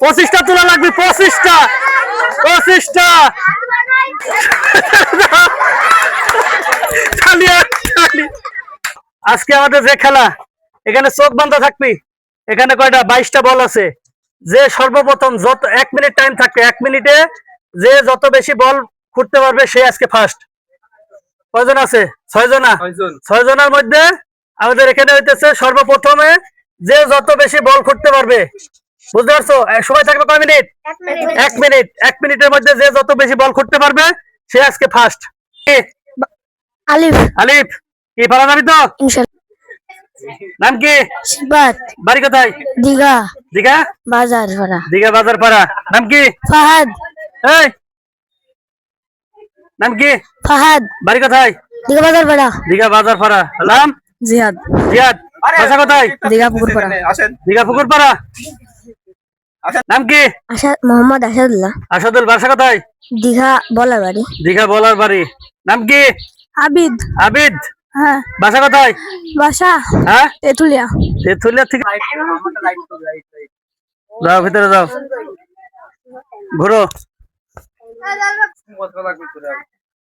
25টা তোলা লাগবে, 25টা। আজকে আমাদের যে খেলা, এখানে চোখ বান্ধা থাকবি। এখানে কয়টা 22টা বল আছে। যে সর্বপ্রথম যত 1 মিনিট টাইম থাকবে, 1 মিনিটে যে যত বেশি বল খুঁড়তে পারবে সে আজকে ফার্স্ট। কয়জন আছে? 6 জনা। 6 জনের মধ্যে আমাদের এখানে হইতেছে সর্বপ্রথমে যে যত বেশি বল খুঁড়তে পারবে, বুঝতে পারছো? সময় থাকবে কয় মিনিট? 1 মিনিট। 1 মিনিটের মধ্যে যে যত বেশি বল খুঁড়তে পারবে সে আজকে ফার্স্ট। আলিফ। আলিফ কি পারা যাবি তো? নাম কি? সিফাত। বাড়ি কোথায়? দীঘা। দীঘা বাজার পাড়া। দীঘা বাজার পাড়া। নাম কি? ফাহাদ। এই নাম কি? ফাহাদ। বাড়ি কোথায়? দীঘা বাজার পাড়া। দীঘা বাজার পাড়া। নাম? জিহাদ। জিয়াদ। বাসা কোথায়? দীঘা পুকুর পাড়া। দীঘা পুকুর পাড়া। নাম কি? মোহাম্মদ আসাদুল্লাহ। আসাদুল। বাসা কোথায়? দীঘা বলার বাড়ি। দীঘা বলার বাড়ি। নাম কি? আবিদ। আবিদ। হ্যাঁ। বাসা কোথায়? বাসা হ্যাঁ তেতুলিয়া। তেতুলিয়া থেকে। যাও ভিতরে যাও, ঘুরো।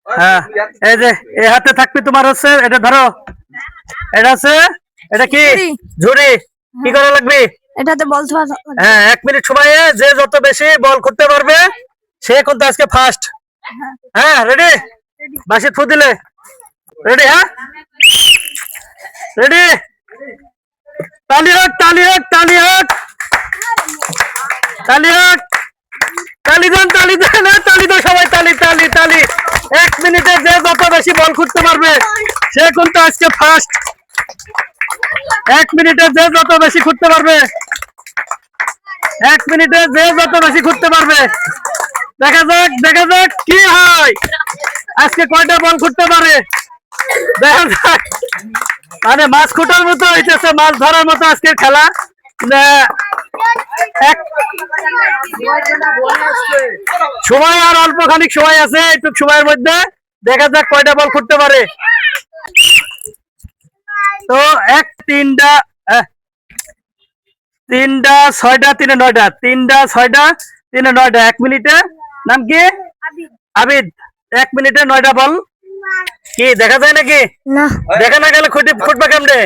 হ্যাঁ এই যে এই হাতে থাকবি তোমার, হচ্ছে এটা ধরো, এটা আছে, এটা কি? ঝুড়ি। কি করা লাগবে? এটাতে বল ছোঁয়া। হ্যাঁ 1 মিনিট সময়ে যে যত বেশি বল করতে পারবে সে কিন্তু আজকে ফার্স্ট। হ্যাঁ রেডি? বাঁশি ফু দিলে রেডি? হ্যাঁ রেডি? তালি হোক, তালি হোক, তালি হোক, তালি হোক, তালি দেন, তালি দেন, তালি দেন সবাই, তালি তালি তালি। 1 মিনিটে যে যত বেশি বল করতে পারবে সে কিন্তু আজকে ফার্স্ট। 1 মিনিটে যে যত বেশি করতে পারবে, 1 মিনিটে যে যত বেশি করতে পারবে। দেখা যাক, দেখা যাক কি হয়, আজকে কয়টা বল করতে পারে। দেখা যাক। মানে মাছ খুঁটার মতো হইতেছে, মাছ ধরার মতো আজকের খেলা। সময় আর অল্প খানিক সময় আছে, একটু সময়ের মধ্যে দেখা যাক কয়টা বল করতে পারে। তো 1 3টা 3টা 6টা 3 9টা 3টা 6টা 3 9টা 1 মিনিটে। নাম কি? আবিদ। 1 মিনিটে 9টা বল। কি দেখা যায় নাকি? না। দেখা না গেলে খুঁটবে কেমনে?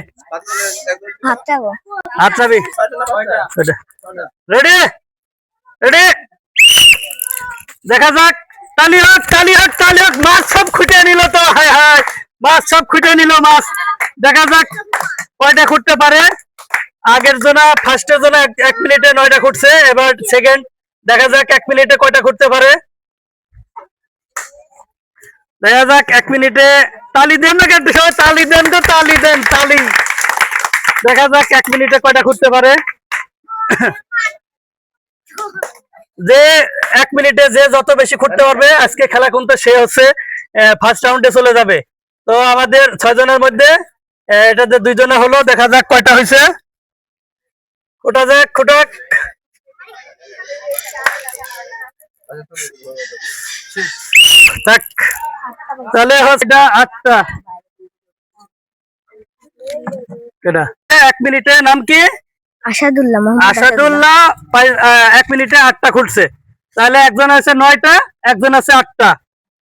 হাত চাবি। রেডি? রেডি? দেখা যাক। তালি হোক, তালি হোক, তালি হোক। মাছ সব খুঁটে নিল তো, হায় হায়, মাছ সব খুঁটে নিল মাছ। দেখা যাক কয়টা খুঁটতে পারে। আগের জনা ফার্স্টের জন্য 1 মিনিটে 9টা খুঁটছে, এবার সেকেন্ড। দেখা যাক 1 মিনিটে কয়টা খুঁটতে পারে। দেখা যাক 1 মিনিটে। তালি দেন না কেন সবাই? তালি দেন তো, তালি দেন, তালি। দেখা যাক 1 মিনিটে কয়টা খুঁটতে পারে। যে 1 মিনিটে যে যত বেশি খুঁটতে পারবে আজকে খেলা কিন্তু সে হচ্ছে ফার্স্ট রাউন্ডে চলে যাবে। তো আমাদের 6 জনের মধ্যে এটাতে 2 জনে হলো। দেখা যাক কয়টা হয়েছে। খুঁটা যাক, খুঁটাক। তাহলে হচ্ছে 8টা। 1 মিনিটে। নাম কি? আসাদুল্লাহ। আসাদুল্লাহ। 1 মিনিটে 8টা খুঁটছে। তাহলে একজন আছে 9টা, একজন আছে 8টা।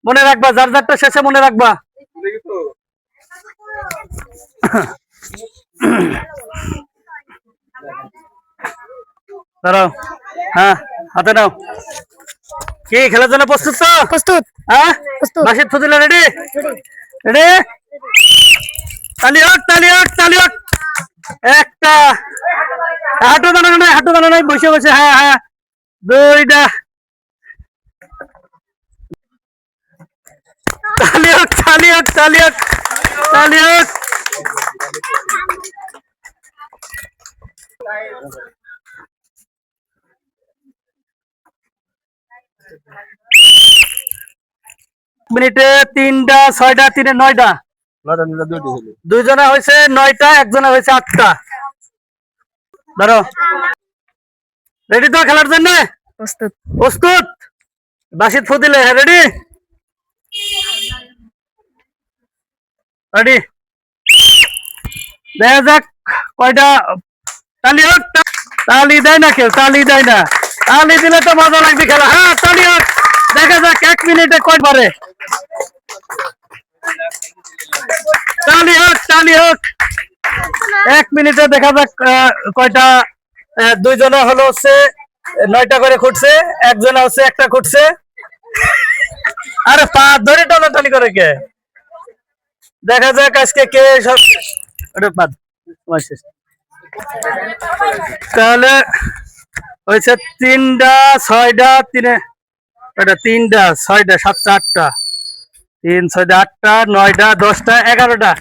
মনে রাখবা, যার যারটা শেষে মনে রাখবা। দাঁড়াও। হ্যাঁ হাতে নাও। কি খেলার জন্য প্রস্তুত তো? প্রস্তুত। হ্যাঁ প্রস্তুত। বাঁশির ফুদিলা রেডি? রেডি? তালি হোক, তালি হোক, তালি হোক। একটা। হাঁটু দাঁড়ানো নাই, হাঁটু দাঁড়ানো নাই, বসে বসে। হ্যাঁ হ্যাঁ 2টা। তালি হোক, তালি হোক, তালি হোক, তালি হোক। মিনিটে 3টা 6টা 3 9টা। 2 জনা হয়েছে 9টা, একজনা হয়েছে 8টা। ধরো। রেডি তো খেলার জন্য? প্রস্তুত। প্রস্তুত। বাঁশির ফু দিলে রেডি? রেডি? দেখা যাক কয়টা। তালি হোক। তালি দেয় না কেউ, তালি দেয় না। তালি দিলে তো মজা লাগবে খেলা। হ্যাঁ তালি হোক, দেখা যাক 1 মিনিটে কয় পারে। তালি হোক, তালি হোক। 1 মিনিটে দেখা যাক কয়টা। দুইজনে হলো হচ্ছে 9টা করে খুঁটছে, একজনে হচ্ছে একটা খুঁটছে। আরে পা ধরে টানাটানি করে কে? দেখা যাক আজকে কে সব। ওটা বাদ, তোমার শেষ। তাহলে হয়েছে 3টা 6টা 3টা 6টা 7টা 8টা 3 6 8টা 9টা 10টা 11টা।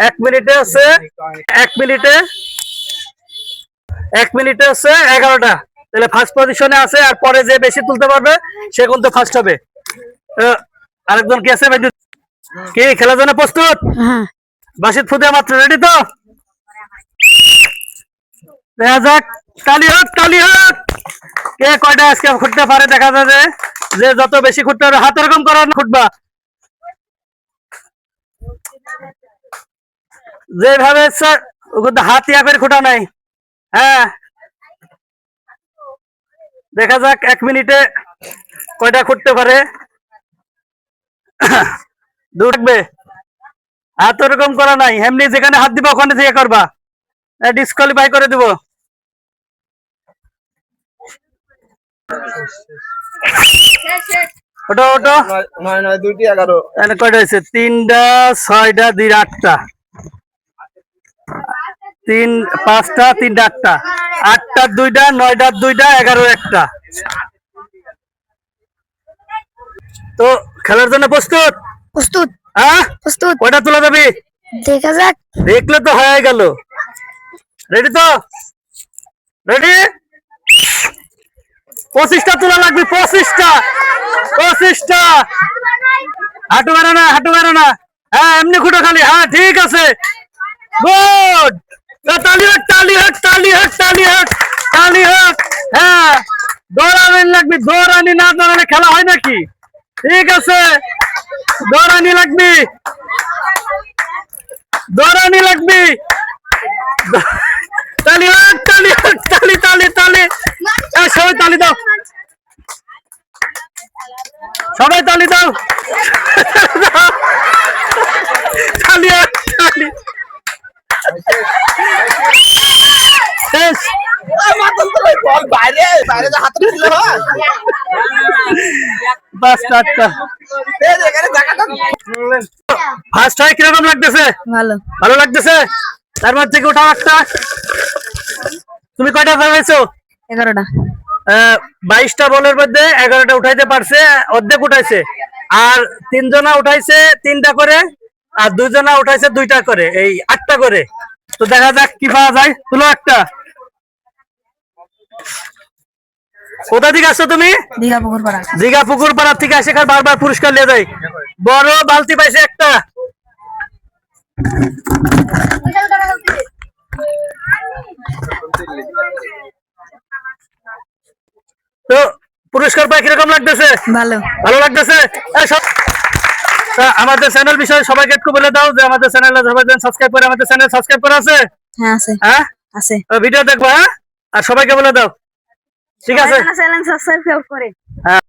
1 মিনিটে হচ্ছে 1 মিনিটে 1 মিনিটে হচ্ছে 11টা। তাহলে ফার্স্ট পজিশনে আছে, আর পরে যে বেশি তুলতে পারবে সে কিন্তু ফার্স্ট হবে। আরেকজন কি আছে ভাই? কি খেলার জন্য প্রস্তুত? হ্যাঁ। বাসিত ফুদে মাত্র রেডি তো? দেখা যাক, তালি হোক, তালি হোক। কে কয়টা আজকে খুঁটতে পারে দেখা যাবে। যে যত বেশি খুঁটতে পারে, হাত এরকম করার খুঁটবা, যেভাবে হাত ইয়া করে খুঁটা নাই। হ্যাঁ দেখা যাক 1 মিনিটে কয়টা খুঁটতে পারে। থাকবে, হাত ওরকম করা নাই, এমনি যেখানে হাত দিবা ওখানে থেকে করবা, ডিসকোয়ালিফাই করে দিব। ওটো ওটো 9 9 2টি 11 কয়টা হয়েছে? 3টা 6টা 2টা 8টা 3 5টা 3টা 8টা 8টা 2টা 9টা 2টা 11 একটা। তো খেলার জন্য প্রস্তুত? প্রস্তুত, হ্যাঁ প্রস্তুত। কয়টা তোলা যাবে? দেখা যাক। দেখলে তো হয়ে গেল। রেডি তো? রেডি? 25টা তোলা লাগবে, 25টা 25টা। হাঁটু বেরো না, হাঁটু বেরো না। হ্যাঁ এমনি খুঁটো খালি। হ্যাঁ ঠিক আছে, গুড। তালি হোক, তালি হোক, তালি হোক, তালি হোক, তালি হোক। হ্যাঁ দৌড়ানি লাগবে, দৌড়ানি না দৌড়ালে খেলা হয় নাকি? ঠিক আছে, দৌড়ানি লাগবে, দৌড়ানি লাগবে। তালি হোক, তালি হোক, তালি তালি তালি। সবাই তালি দাও, সবাই তালি দাও। তালি হোক, তালি। শেষ। বল বাইরে বাইরে যা হাতে দিলে হয় 5টা 8টা। এই যে এখানে জায়গাটা ফার্স্ট হয় কিরকম লাগতেছে? ভালো। ভালো লাগতেছে। তার মধ্যে থেকে উঠাও একটা। তুমি কয়টা ফেলেছো? 11টা। 22টা বলের মধ্যে 11টা উঠাইতে পারছে, অর্ধেক উঠাইছে। আর 3 জনা উঠাইছে 3টা করে, আর 2 জনা উঠাইছে 2টা করে, এই 8টা করে। তো দেখা যাক কি পাওয়া যায়। তুলো একটা। কোথা থেকে আসছো তুমি? দীঘা পুকুর পাড়া। দীঘা পুকুর পাড়া থেকে আসে, বারবার পুরস্কার নিয়ে যায়। বড় বালতি পাইছে একটা। তো পুরস্কার পাই কিরকম লাগতেছে? ভালো। ভালো লাগতেছে। তা আমাদের চ্যানেল বিষয়ে সবাইকে একটু বলে দাও যে আমাদের চ্যানেলে সবাই সাবস্ক্রাইব করে। আমাদের চ্যানেল সাবস্ক্রাইব করা আছে? হ্যাঁ আছে। হ্যাঁ আছে। ভিডিও দেখবো। হ্যাঁ আর সবাইকে বলে দাও, ঠিক আছে? চ্যানেল সাবস্ক্রাইব করে। হ্যাঁ।